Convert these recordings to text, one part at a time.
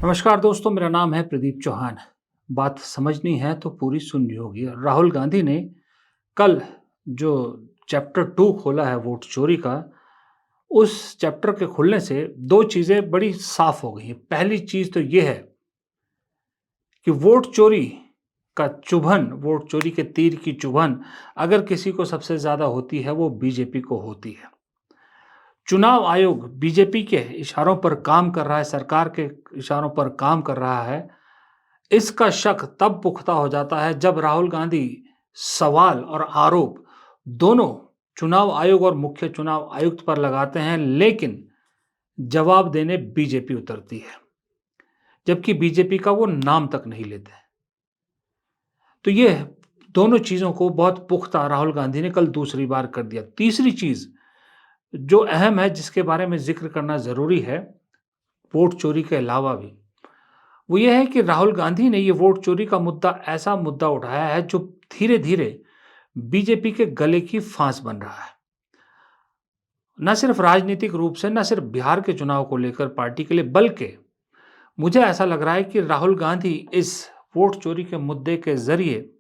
नमस्कार दोस्तों, मेरा नाम है प्रदीप चौहान। बात समझनी है तो पूरी सुननी होगी। राहुल गांधी ने कल जो चैप्टर 2 खोला है वोट चोरी का, उस चैप्टर के खुलने से 2 चीज़ें बड़ी साफ हो गई हैं। पहली चीज़ तो ये है कि वोट चोरी का चुभन, वोट चोरी के तीर की चुभन अगर किसी को सबसे ज़्यादा होती है, वो बीजेपी को होती है। चुनाव आयोग बीजेपी के इशारों पर काम कर रहा है, सरकार के इशारों पर काम कर रहा है। इसका शक तब पुख्ता हो जाता है जब राहुल गांधी सवाल और आरोप दोनों चुनाव आयोग और मुख्य चुनाव आयुक्त पर लगाते हैं, लेकिन जवाब देने बीजेपी उतरती है, जबकि बीजेपी का वो नाम तक नहीं लेते। तो ये दोनों चीज़ों को बहुत पुख्ता राहुल गांधी ने कल दूसरी बार कर दिया। तीसरी चीज़ जो अहम है, जिसके बारे में ज़िक्र करना ज़रूरी है, वोट चोरी के अलावा भी, वो ये है कि राहुल गांधी ने ये वोट चोरी का मुद्दा ऐसा मुद्दा उठाया है जो धीरे-धीरे बीजेपी के गले की फांस बन रहा है। न सिर्फ राजनीतिक रूप से, न सिर्फ बिहार के चुनाव को लेकर पार्टी के लिए, बल्कि मुझे ऐसा लग रहा है कि राहुल गांधी इस वोट चोरी के मुद्दे के ज़रिए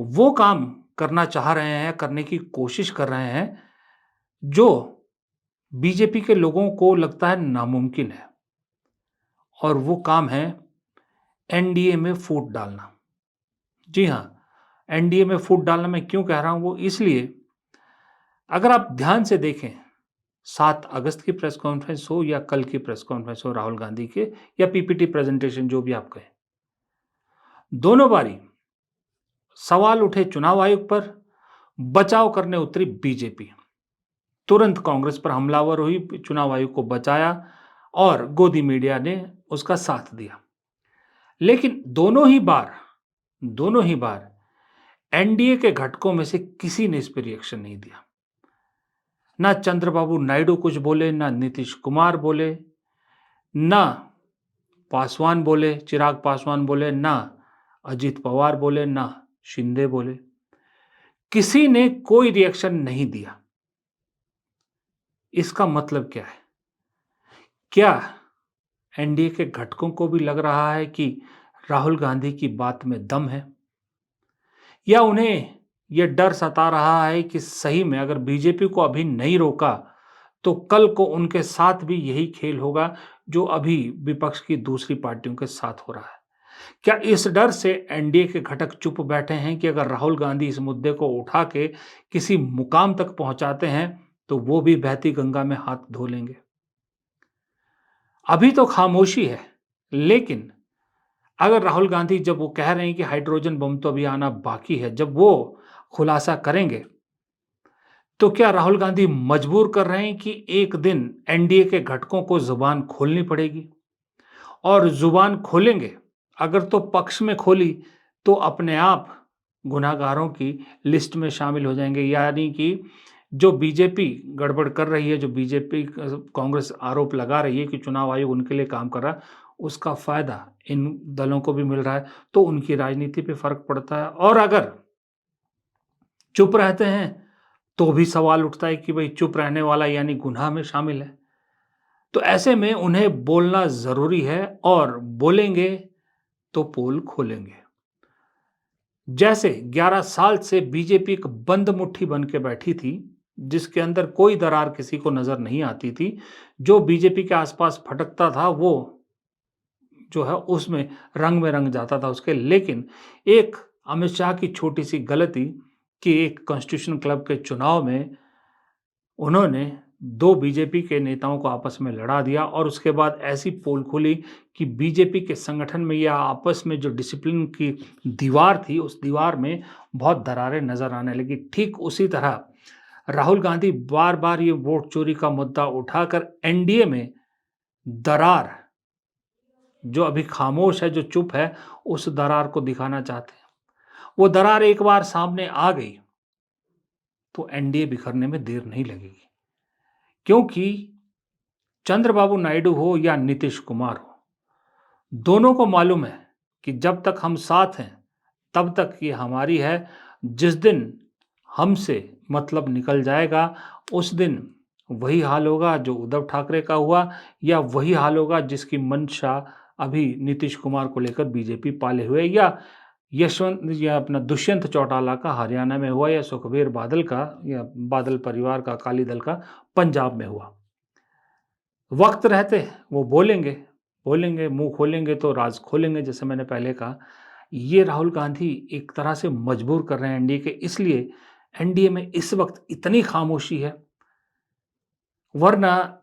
वो काम करना चाह रहे हैं, करने की कोशिश कर रहे हैं, जो बीजेपी के लोगों को लगता है नामुमकिन है। और वो काम है एनडीए में फूट डालना। जी हाँ, एनडीए में फूट डालना मैं क्यों कह रहा हूँ? वो इसलिए, अगर आप ध्यान से देखें, 7 अगस्त की प्रेस कॉन्फ्रेंस हो या कल की प्रेस कॉन्फ्रेंस हो राहुल गांधी के, या पीपीटी प्रेजेंटेशन, जो भी आप कहें, दोनों बारी सवाल उठे चुनाव आयोग पर, बचाव करने उतरी बीजेपी। तुरंत कांग्रेस पर हमलावर हुई, चुनाव आयोग को बचाया और गोदी मीडिया ने उसका साथ दिया। लेकिन दोनों ही बार एनडीए के घटकों में से किसी ने इस पर रिएक्शन नहीं दिया। ना चंद्रबाबू नायडू कुछ बोले, ना नीतीश कुमार बोले, ना पासवान बोले, चिराग पासवान बोले, ना अजीत पवार बोले, ना शिंदे बोले। किसी ने कोई रिएक्शन नहीं दिया। इसका मतलब क्या है? क्या एनडीए के घटकों को भी लग रहा है कि राहुल गांधी की बात में दम है? या उन्हें यह डर सता रहा है कि सही में अगर बीजेपी को अभी नहीं रोका, तो कल को उनके साथ भी यही खेल होगा जो अभी विपक्ष की दूसरी पार्टियों के साथ हो रहा है? क्या इस डर से एनडीए के घटक चुप बैठे हैं कि अगर राहुल गांधी इस मुद्दे को उठा के किसी मुकाम तक पहुंचाते हैं, तो वो भी बहती गंगा में हाथ धो लेंगे? अभी तो खामोशी है, लेकिन अगर राहुल गांधी, जब वो कह रहे हैं कि हाइड्रोजन बम तो अभी आना बाकी है, जब वो खुलासा करेंगे, तो क्या राहुल गांधी मजबूर कर रहे हैं कि एक दिन एनडीए के घटकों को जुबान खोलनी पड़ेगी? और जुबान खोलेंगे, अगर तो पक्ष में खोली, तो अपने आप गुनाहगारों की लिस्ट में शामिल हो जाएंगे। यानी कि जो बीजेपी गड़बड़ कर रही है, जो बीजेपी कांग्रेस आरोप लगा रही है कि चुनाव आयोग उनके लिए काम कर रहा है, उसका फायदा इन दलों को भी मिल रहा है, तो उनकी राजनीति पे फर्क पड़ता है। और अगर चुप रहते हैं, तो भी सवाल उठता है कि भाई, चुप रहने वाला यानी गुनाह में शामिल है। तो ऐसे में उन्हें बोलना जरूरी है, और बोलेंगे तो पोल खोलेंगे। जैसे 11 साल से बीजेपी एक बंद मुट्ठी बन के बैठी थी, जिसके अंदर कोई दरार किसी को नजर नहीं आती थी, जो बीजेपी के आसपास भटकता था वो जो है उसमें में रंग जाता था उसके। लेकिन एक अमित शाह की छोटी सी गलती कि एक कॉन्स्टिट्यूशन क्लब के चुनाव में उन्होंने 2 बीजेपी के नेताओं को आपस में लड़ा दिया, और उसके बाद ऐसी पोल खुली कि बीजेपी के संगठन में या आपस में जो डिसिप्लिन की दीवार थी, उस दीवार में बहुत दरारें नजर आने लगी। ठीक उसी तरह राहुल गांधी बार-बार ये वोट चोरी का मुद्दा उठाकर एनडीए में दरार, जो अभी खामोश है, जो चुप है, उस दरार को दिखाना चाहते हैं। वो दरार एक बार सामने आ गई, तो एनडीए बिखरने में देर नहीं लगेगी। क्योंकि चंद्रबाबू नायडू हो या नीतीश कुमार हो, दोनों को मालूम है कि जब तक हम साथ हैं, तब तक ये हमारी है। जिस दिन हमसे मतलब निकल जाएगा, उस दिन वही हाल होगा जो उद्धव ठाकरे का हुआ, या वही हाल होगा जिसकी मंशा अभी नीतीश कुमार को लेकर बीजेपी पाले हुए, या यशवंत या अपना दुष्यंत चौटाला का हरियाणा में हुआ, या सुखबीर बादल का या बादल परिवार का अकाली दल का पंजाब में हुआ। वक्त रहते वो बोलेंगे, बोलेंगे, मुंह खोलेंगे तो राज खोलेंगे, जैसे मैंने पहले कहा। ये राहुल गांधी एक तरह से मजबूर कर रहे हैं एनडीए के, इसलिए एनडीए में इस वक्त इतनी खामोशी है, वरना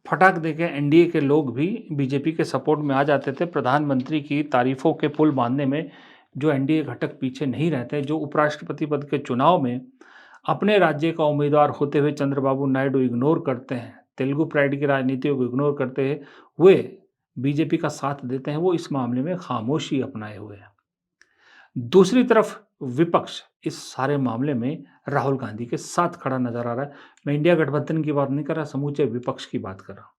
फटाक देके एनडीए के लोग भी बीजेपी के सपोर्ट में आ जाते थे। प्रधानमंत्री की तारीफों के पुल बांधने में जो एनडीए घटक पीछे नहीं रहते, जो उपराष्ट्रपति पद के चुनाव में अपने राज्य का उम्मीदवार होते हुए चंद्रबाबू नायडू इग्नोर करते हैं, तेलुगु प्राइड की राजनीतियों को इग्नोर करते हुए बीजेपी का साथ देते हैं, वो इस मामले में खामोशी अपनाए हुए हैं। दूसरी तरफ विपक्ष इस सारे मामले में राहुल गांधी के साथ खड़ा नजर आ रहा है। मैं इंडिया गठबंधन की बात नहीं कर रहा, समूचे विपक्ष की बात कर रहा हूं।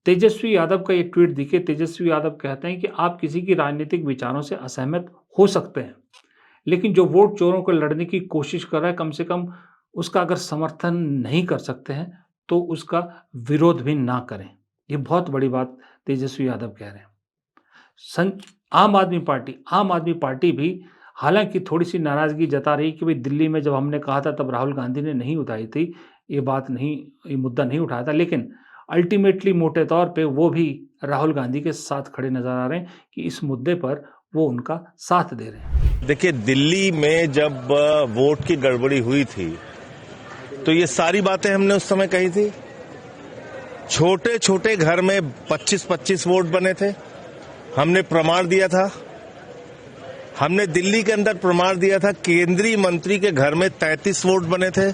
तेजस्वी यादव का ये ट्वीट देखिए। तेजस्वी यादव कहते हैं कि आप किसी की राजनीतिक विचारों से असहमत हो सकते हैं, लेकिन जो वोट चोरों को लड़ने की कोशिश कर रहा है, कम से कम उसका अगर समर्थन नहीं कर सकते हैं तो उसका विरोध भी ना करें। ये बहुत बड़ी बात तेजस्वी यादव कह रहे हैं। आम आदमी पार्टी भी हालांकि थोड़ी सी नाराजगी जता रही कि भाई दिल्ली में जब हमने कहा था तब राहुल गांधी ने नहीं उठाई थी, ये मुद्दा नहीं उठाया था, लेकिन अल्टीमेटली मोटे तौर पे वो भी राहुल गांधी के साथ खड़े नजर आ रहे हैं कि इस मुद्दे पर वो उनका साथ दे रहे हैं। देखिए, दिल्ली में जब वोट की गड़बड़ी हुई थी तो ये सारी बातें हमने उस समय कही थी। छोटे छोटे घर में 25-25 वोट बने थे, हमने प्रमाण दिया था। हमने दिल्ली के अंदर प्रमाण दिया था, केंद्रीय मंत्री के घर में 33 वोट बने थे,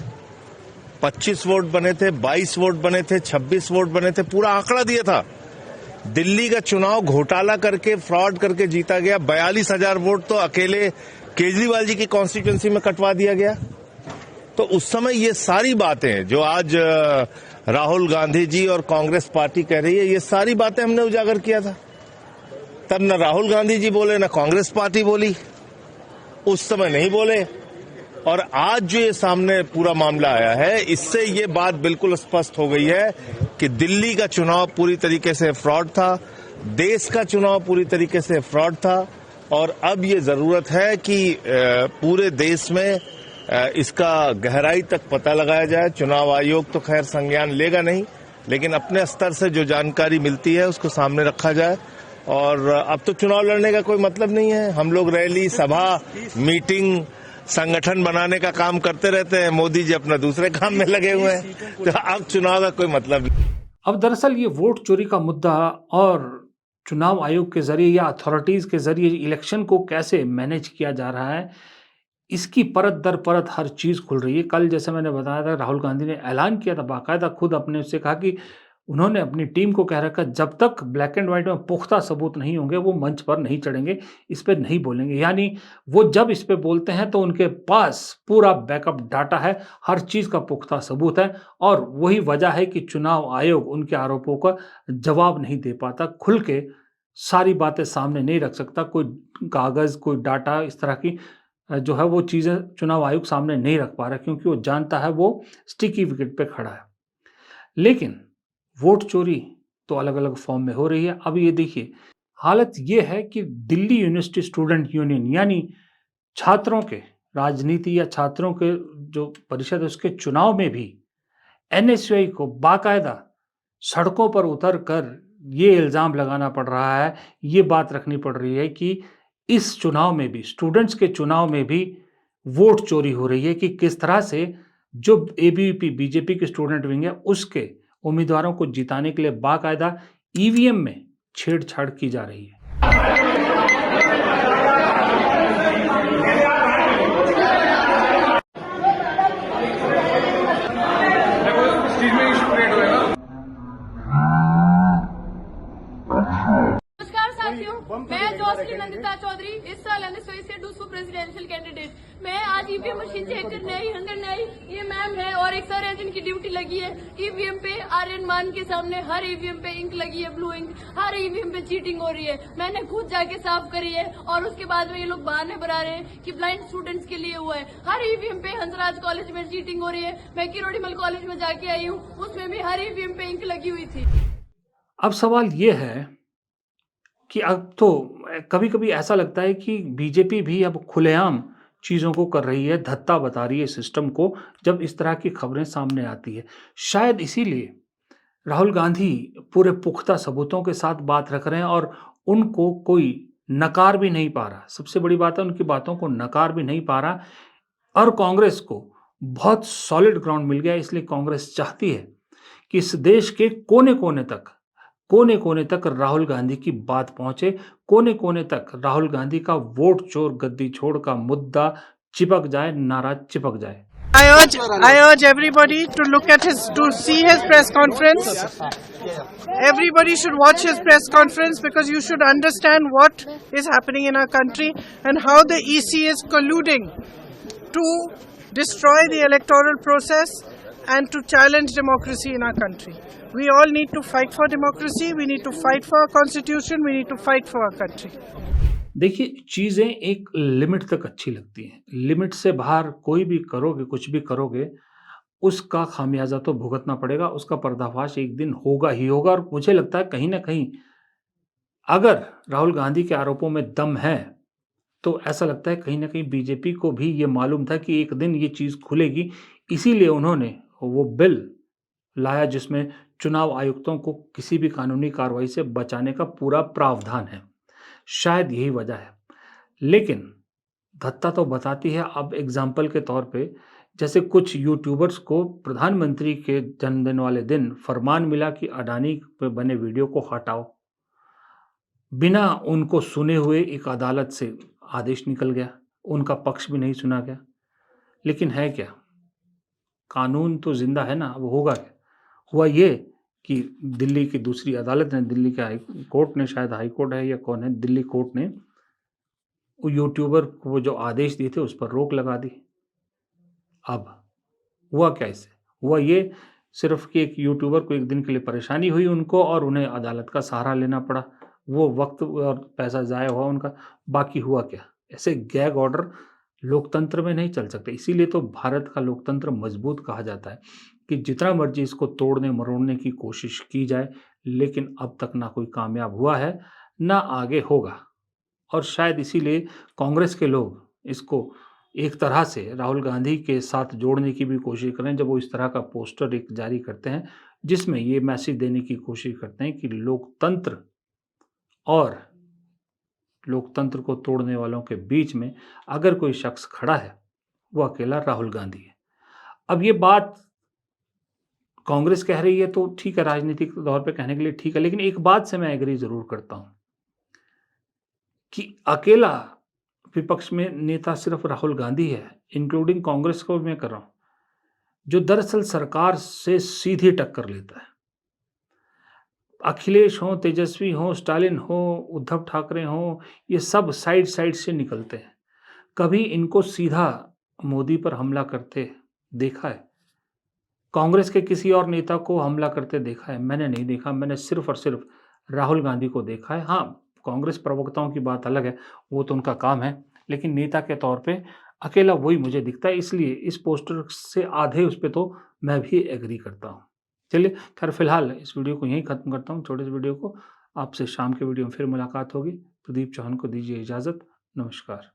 25 वोट बने थे, 22 वोट बने थे, 26 वोट बने थे, पूरा आंकड़ा दिया था। दिल्ली का चुनाव घोटाला करके, फ्रॉड करके जीता गया। 42,000 वोट तो अकेले केजरीवाल जी की कॉन्स्टिट्यूंसी में कटवा दिया गया। तो उस समय ये सारी बातें जो आज राहुल गांधी जी और कांग्रेस पार्टी कह रही है, ये सारी बातें हमने उजागर किया था। तब न राहुल गांधी जी बोले, न कांग्रेस पार्टी बोली, उस समय नहीं बोले। और आज जो ये सामने पूरा मामला आया है, इससे ये बात बिल्कुल स्पष्ट हो गई है कि दिल्ली का चुनाव पूरी तरीके से फ्रॉड था, देश का चुनाव पूरी तरीके से फ्रॉड था। और अब ये जरूरत है कि पूरे देश में इसका गहराई तक पता लगाया जाए। चुनाव आयोग तो खैर संज्ञान लेगा नहीं, लेकिन अपने स्तर से जो जानकारी मिलती है उसको सामने रखा जाए। और अब तो चुनाव लड़ने का कोई मतलब नहीं है। हम लोग रैली, सभा, मीटिंग, संगठन बनाने का काम करते रहते हैं। मोदी जी अपना दूसरे काम में लगे हुए हैं, तो अब चुनाव का कोई मतलब नहीं। अब दरअसल ये वोट चोरी का मुद्दा और चुनाव आयोग के जरिए या अथॉरिटीज के जरिए इलेक्शन को कैसे मैनेज किया जा रहा है, इसकी परत दर परत हर चीज खुल रही है। कल जैसे मैंने बताया था, राहुल गांधी ने ऐलान किया था, बाकायदा खुद अपने उससे कहा कि उन्होंने अपनी टीम को कह रखा, जब तक ब्लैक एंड व्हाइट में पुख्ता सबूत नहीं होंगे वो मंच पर नहीं चढ़ेंगे, इस पे नहीं बोलेंगे। यानी वो जब इस पे बोलते हैं तो उनके पास पूरा बैकअप डाटा है, हर चीज का पुख्ता सबूत है। और वही वजह है कि चुनाव आयोग उनके आरोपों का जवाब नहीं दे पाता, खुल के सारी बातें सामने नहीं रख सकता। कोई कागज, कोई डाटा, इस तरह की जो है वो चीजें चुनाव आयोग सामने नहीं रख पा रहा, क्योंकि वो जानता है वो स्टिकी विकेट पे खड़ा है। लेकिन वोट चोरी तो अलग अलग फॉर्म में हो रही है। अब ये देखिए, हालत ये है कि दिल्ली यूनिवर्सिटी स्टूडेंट यूनियन यानी छात्रों के राजनीति या छात्रों के जो परिषद है उसके चुनाव में भी एनएसयूआई को बाकायदा सड़कों पर उतर कर ये इल्जाम लगाना पड़ रहा है, ये बात रखनी पड़ रही है कि इस चुनाव में भी, स्टूडेंट्स के चुनाव में भी वोट चोरी हो रही है, कि किस तरह से जो एबीवीपी बीजेपी के स्टूडेंट विंग है उसके उम्मीदवारों को जिताने के लिए बाकायदा ईवीएम में छेड़छाड़ की जा रही है। नमस्कार साथियों, मैं जोसली नंदिता चौधरी, इस साल एनएसयूआई से डूसू प्रेसिडेंशियल कैंडिडेट। मैं आज ईवीएम मशीन चेक करने आई, अंदर नहीं, ये मैम है और एक सर है जिनकी ड्यूटी लगी है। ईवीएम पे आर्यन मान के सामने हर ईवीएम पे इंक लगी है, ब्लू इंक, हर ईवीएम पे चीटिंग हो रही है। मैंने खुद जाके साफ करी है और उसके बाद में ये लोग बहाने बना रहे हैं कि ब्लाइंड स्टूडेंट्स के लिए हुआ है। हर ईवीएम पे हंसराज कॉलेज में चीटिंग हो रही है। मैं किरोड़ीमल कॉलेज में जाके आई हूँ, उसमें भी हर ईवीएम पे इंक लगी हुई थी। अब सवाल ये है कि अब तो कभी-कभी ऐसा लगता है कि बीजेपी भी अब खुलेआम चीज़ों को कर रही है, धत्ता बता रही है सिस्टम को, जब इस तरह की खबरें सामने आती है। शायद इसीलिए राहुल गांधी पूरे पुख्ता सबूतों के साथ बात रख रहे हैं और उनको कोई नकार भी नहीं पा रहा। सबसे बड़ी बात है उनकी बातों को नकार भी नहीं पा रहा और कांग्रेस को बहुत सॉलिड ग्राउंड मिल गया है, इसलिए कांग्रेस चाहती है कि इस देश के कोने-कोने तक राहुल गांधी की बात पहुँचे, कोने-कोने तक राहुल गांधी का वोट चोर गद्दी छोड़ का मुद्दा चिपक जाए, नारा चिपक जाए। I urge everybody to look at to see his press conference. Everybody should watch his press conference because you should understand what is happening in our country and how the EC is colluding to destroy the electoral process and to challenge democracy in our country. We all need to fight for democracy, we need to fight for our constitution, we need to fight for our country. देखिए, चीज़ें एक limit तक अच्छी लगती हैं। Limit से बाहर कोई भी करोगे, कुछ भी करोगे, उसका खामियाज़ा तो भुगतना पड़ेगा, उसका पर्दाफ़ाश एक दिन होगा ही होगा और मुझे लगता है कहीं न कहीं अगर राहुल गांधी के आरोपों में दम है, तो ऐसा लगता है कहीं न कहीं बीजेपी को भी ये मालूम था कि एक दिन ये चीज़ खुलेगी, इसीलिए उन्होंने वो बिल लाया जिसमें चुनाव आयुक्तों को किसी भी कानूनी कार्रवाई से बचाने का पूरा प्रावधान है। शायद यही वजह है। लेकिन धत्ता तो बताती है अब एग्ज़ाम्पल के तौर पे जैसे कुछ यूट्यूबर्स को प्रधानमंत्री के जन्मदिन वाले दिन फरमान मिला कि अडानी पे बने वीडियो को हटाओ। बिना उनको सुने हुए एक अदालत से आदेश निकल गया, उनका पक्ष भी नहीं सुना गया। लेकिन है क्या? कानून तो ज़िंदा है ना, अब होगा क्या? हुआ ये कि दिल्ली की दूसरी अदालत ने, दिल्ली के हाई कोर्ट ने, शायद हाई कोर्ट है या कौन है, दिल्ली कोर्ट ने वो यूट्यूबर को जो आदेश दिए थे उस पर रोक लगा दी। अब हुआ क्या इससे? हुआ ये सिर्फ़ कि एक यूट्यूबर को एक दिन के लिए परेशानी हुई उनको और उन्हें अदालत का सहारा लेना पड़ा। वो वक़्त और पैसा ज़ाया हुआ उनका, बाकी हुआ क्या? ऐसे गैग ऑर्डर लोकतंत्र में नहीं चल सकते। इसीलिए तो भारत का लोकतंत्र मज़बूत कहा जाता है कि जितना मर्ज़ी इसको तोड़ने-मरोड़ने की कोशिश की जाए, लेकिन अब तक ना कोई कामयाब हुआ है, ना आगे होगा। और शायद इसीलिए कांग्रेस के लोग इसको एक तरह से राहुल गांधी के साथ जोड़ने की भी कोशिश कर रहे हैं, जब वो इस तरह का पोस्टर एक जारी करते हैं, जिसमें ये मैसेज देने की कोशिश करते हैं कि लोकतंत्र और लोकतंत्र को तोड़ने वालों के बीच में अगर कोई शख्स खड़ा है, वो अकेला राहुल गांधी है। अब ये बात कांग्रेस कह रही है तो ठीक है, राजनीतिक तौर पे कहने के लिए ठीक है, लेकिन एक बात से मैं एग्री ज़रूर करता हूँ कि अकेला विपक्ष में नेता सिर्फ राहुल गांधी है, इंक्लूडिंग कांग्रेस को भी मैं कर रहा हूँ, जो दरअसल सरकार से सीधी टक्कर लेता है। अखिलेश हों, तेजस्वी हों, स्टालिन हो, उद्धव ठाकरे हों, ये सब साइड-साइड से निकलते हैं। कभी इनको सीधा मोदी पर हमला करते देखा है? कांग्रेस के किसी और नेता को हमला करते देखा है? मैंने नहीं देखा, मैंने सिर्फ़ और सिर्फ़ राहुल गांधी को देखा है। हाँ, कांग्रेस प्रवक्ताओं की बात अलग है, वो तो उनका काम है, लेकिन नेता के तौर पे अकेला वही मुझे दिखता है, इसलिए इस पोस्टर से आधे उस पे तो मैं भी एग्री करता हूँ। चलिए, ख़ैर फ़िलहाल इस वीडियो को यहीं ख़त्म करता हूँ, छोटे से वीडियो को। आपसे शाम के वीडियो में फिर मुलाकात होगी। प्रदीप चौहान को दीजिए इजाज़त। नमस्कार।